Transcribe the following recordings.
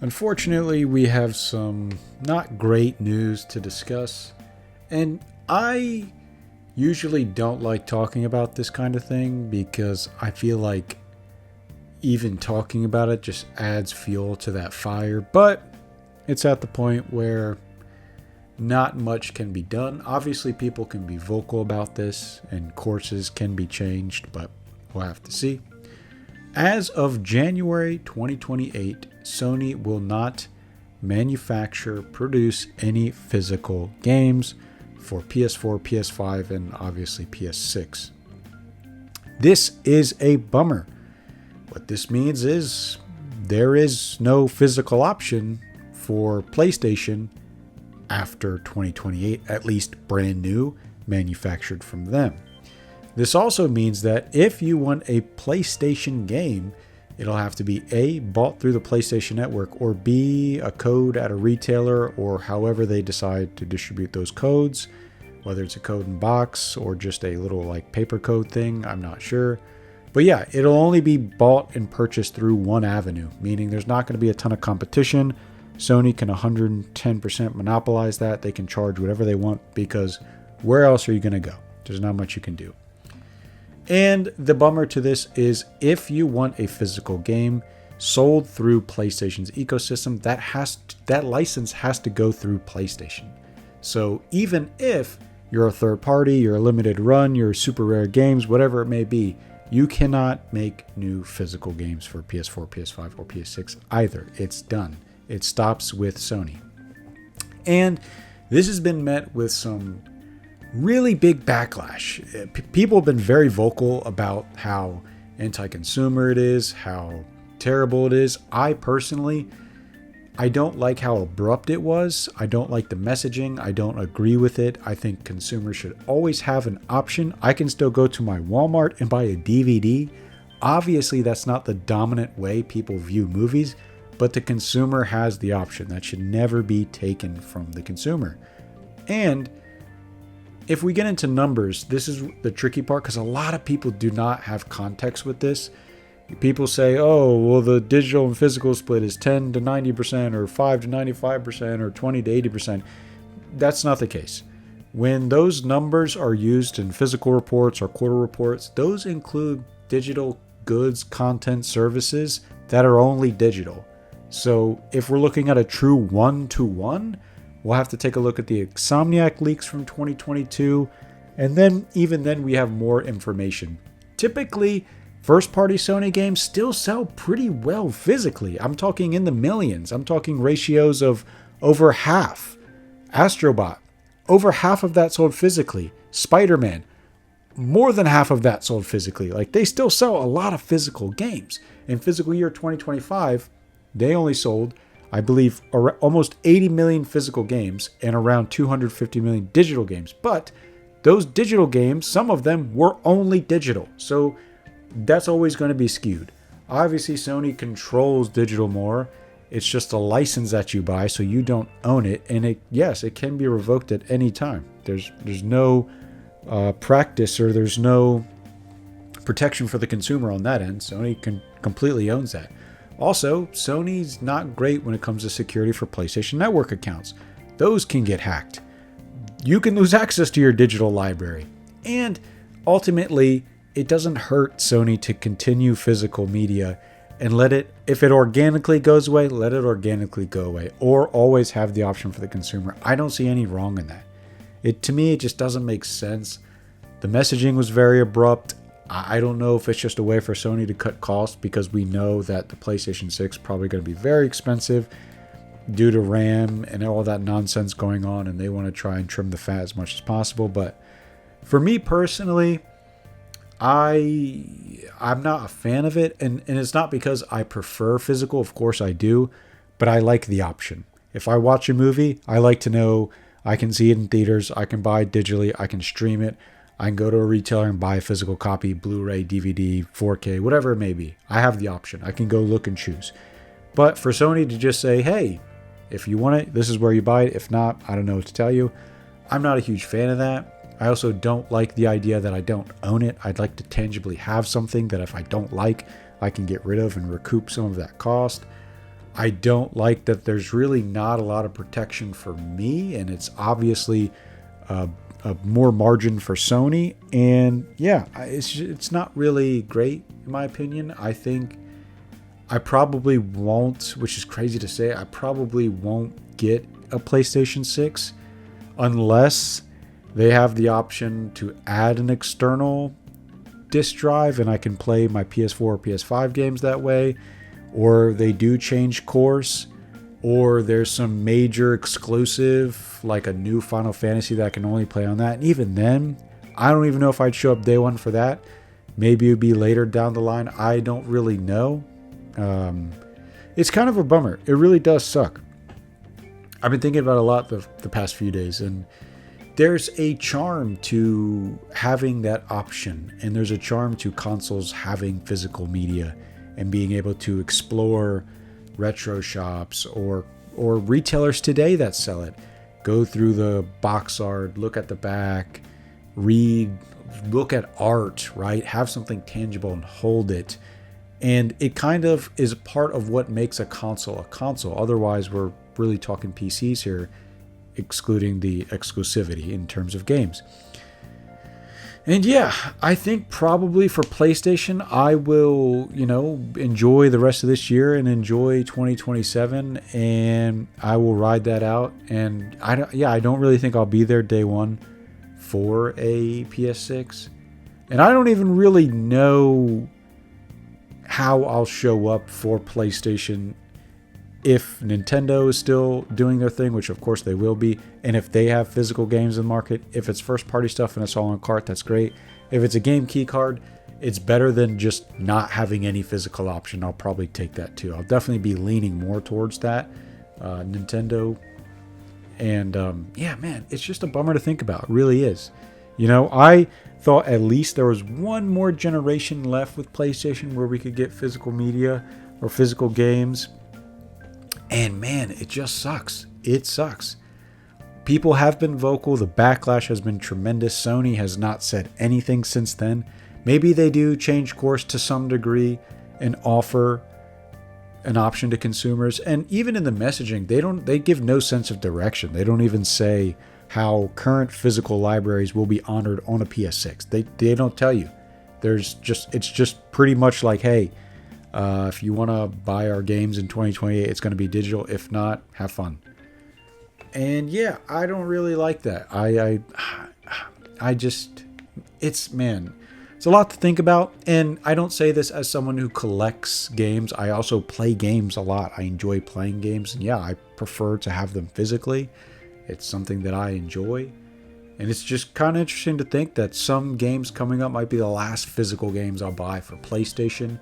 Unfortunately, we have some not great news to discuss, and I usually don't like talking about this kind of thing because I feel like even talking about it just adds fuel to that fire, but it's at the point where not much can be done. Obviously, people can be vocal about this and courses can be changed, but we'll have to see. As of January 2028, Sony will not manufacture, produce any physical games for PS4, PS5, and obviously PS6. This is a bummer. What this means is there is no physical option for PlayStation after 2028, at least brand new, manufactured from them. This also means that if you want a PlayStation game, it'll have to be A, bought through the PlayStation Network, or B, a code at a retailer, or however they decide to distribute those codes, whether it's a code in box or just a little like paper code thing, I'm not sure. But yeah, it'll only be bought and purchased through one avenue, meaning there's not going to be a ton of competition. Sony can 110% monopolize that. They can charge whatever they want because where else are you going to go? There's not much you can do. And the bummer to this is if you want a physical game sold through PlayStation's ecosystem, that license has to go through PlayStation. So even if you're a third party, you're a limited run, you're super rare games, whatever it may be, you cannot make new physical games for PS4, PS5, or PS6 either. It's done. It stops with Sony. And this has been met with some really big backlash. People have been very vocal about how anti-consumer it is, how terrible it is. I don't like how abrupt it was. I don't like the messaging. I don't agree with it. I think consumers should always have an option. I can still go to my Walmart and buy a DVD. Obviously, that's not the dominant way people view movies, but the consumer has the option. That should never be taken from the consumer. And if we get into numbers, this is the tricky part because a lot of people do not have context with this. People say, oh, well, the digital and physical split is 10 to 90% or 5 to 95% or 20 to 80%. That's not the case. When those numbers are used in physical reports or quarter reports, those include digital goods, content, services that are only digital. So if we're looking at a true one-to-one, we'll have to take a look at the Insomniac leaks from 2022. And then even then we have more information. Typically, first-party Sony games still sell pretty well physically. I'm talking in the millions. I'm talking ratios of over half. Astrobot, over half of that sold physically. Spider-Man, more than half of that sold physically. Like, they still sell a lot of physical games. In fiscal year 2025, they only sold, I believe, almost 80 million physical games and around 250 million digital games. But those digital games, some of them were only digital. So that's always going to be skewed. Obviously, Sony controls digital more. It's just a license that you buy, so you don't own it. And it can be revoked at any time. There's no practice or there's no protection for the consumer on that end. Sony completely owns that. Also, Sony's not great when it comes to security for PlayStation Network accounts. Those can get hacked. You can lose access to your digital library. And ultimately, it doesn't hurt Sony to continue physical media and if it organically goes away, let it organically go away, or always have the option for the consumer. I don't see any wrong in that. To me, it just doesn't make sense. The messaging was very abrupt. I don't know if it's just a way for Sony to cut costs because we know that the PlayStation 6 is probably going to be very expensive due to RAM and all that nonsense going on, and they want to try and trim the fat as much as possible. But for me personally, I'm not a fan of it, and it's not because I prefer physical. Of course I do, but I like the option. If I watch a movie, I like to know I can see it in theaters, I can buy it digitally, I can stream it, I can go to a retailer and buy a physical copy, Blu-ray, DVD, 4K, whatever it may be. I have the option. I can go look and choose. But for Sony to just say, hey, if you want it, this is where you buy it. If not, I don't know what to tell you. I'm not a huge fan of that. I also don't like the idea that I don't own it. I'd like to tangibly have something that if I don't like, I can get rid of and recoup some of that cost. I don't like that there's really not a lot of protection for me, and it's obviously a more margin for Sony. And yeah, it's not really great in my opinion. I think I probably won't, which is crazy to say, I probably won't get a PlayStation 6 unless they have the option to add an external disk drive and I can play my PS4 or PS5 games that way, or they do change course, or there's some major exclusive like a new Final Fantasy that I can only play on that. And even then, I don't even know if I'd show up day one for that. Maybe it would be later down the line. I don't really know. It's kind of a bummer. It really does suck. I've been thinking about it a lot the past few days, and there's a charm to having that option, and there's a charm to consoles having physical media and being able to explore retro shops or retailers today that sell it. Go through the box art, look at the back, read, look at art, right? Have something tangible and hold it. And it kind of is part of what makes a console a console. Otherwise, we're really talking PCs here, excluding the exclusivity in terms of games. And yeah, I think probably for PlayStation, I will, enjoy the rest of this year and enjoy 2027, and I will ride that out. And I don't really think I'll be there day one for a PS6. And I don't even really know how I'll show up for PlayStation if Nintendo is still doing their thing, which of course they will be, and if they have physical games in the market. If it's first party stuff and it's all on cart, that's great. If it's a game key card, it's better than just not having any physical option. I'll probably take that too. I'll definitely be leaning more towards that, Nintendo. And yeah, man, it's just a bummer to think about. It really is. I thought at least there was one more generation left with PlayStation where we could get physical media or physical games. And man, it just sucks. It sucks. People have been vocal. The backlash has been tremendous. Sony has not said anything since then. Maybe they do change course to some degree and offer an option to consumers. And even in the messaging, they give no sense of direction. They don't even say how current physical libraries will be honored on a PS6. They don't tell you. It's just pretty much like, hey, if you want to buy our games in 2028, it's going to be digital. If not, have fun. And yeah, I don't really like that. It's a lot to think about. And I don't say this as someone who collects games. I also play games a lot. I enjoy playing games. And yeah, I prefer to have them physically. It's something that I enjoy. And it's just kind of interesting to think that some games coming up might be the last physical games I'll buy for PlayStation.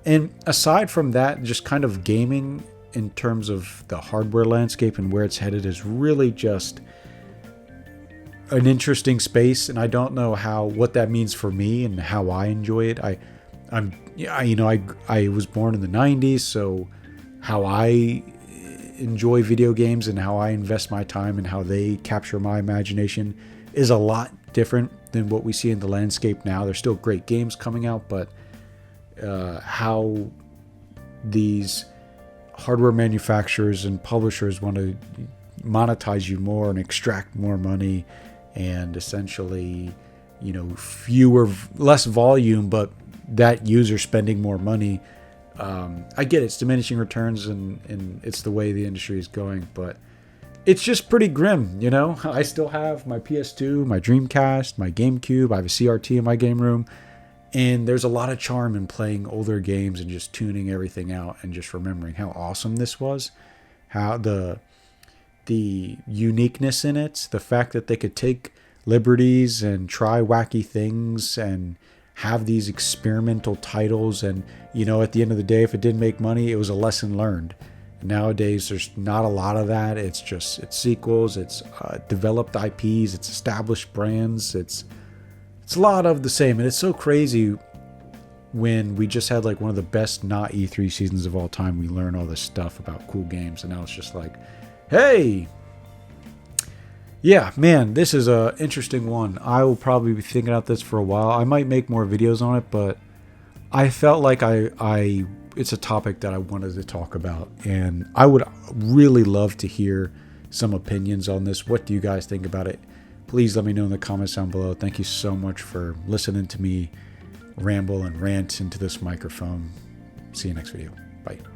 And aside from that, just kind of gaming in terms of the hardware landscape and where it's headed is really just an interesting space. And I don't know what that means for me and how I enjoy it. I was born in the 90s, so how I enjoy video games and how I invest my time and how they capture my imagination is a lot different than what we see in the landscape now. There's still great games coming out, but how these hardware manufacturers and publishers want to monetize you more and extract more money, and essentially, less volume, but that user spending more money. I get it's diminishing returns and it's the way the industry is going, but it's just pretty grim, I still have my PS2, my Dreamcast, my GameCube. I have a CRT in my game room. And there's a lot of charm in playing older games and just tuning everything out and just remembering how awesome this was, how the uniqueness in it, the fact that they could take liberties and try wacky things and have these experimental titles. And, at the end of the day, if it didn't make money, it was a lesson learned. Nowadays, there's not a lot of that. It's sequels, it's developed IPs, it's established brands, it's a lot of the same. And it's so crazy when we just had like one of the best not E3 seasons of all time. We learn all this stuff about cool games, and now it's just like, hey, yeah, man, this is a interesting one. I will probably be thinking about this for a while. I might make more videos on it, but I felt like I it's a topic that I wanted to talk about, and I would really love to hear some opinions on this. What do you guys think about it? Please let me know in the comments down below. Thank you so much for listening to me ramble and rant into this microphone. See you next video. Bye.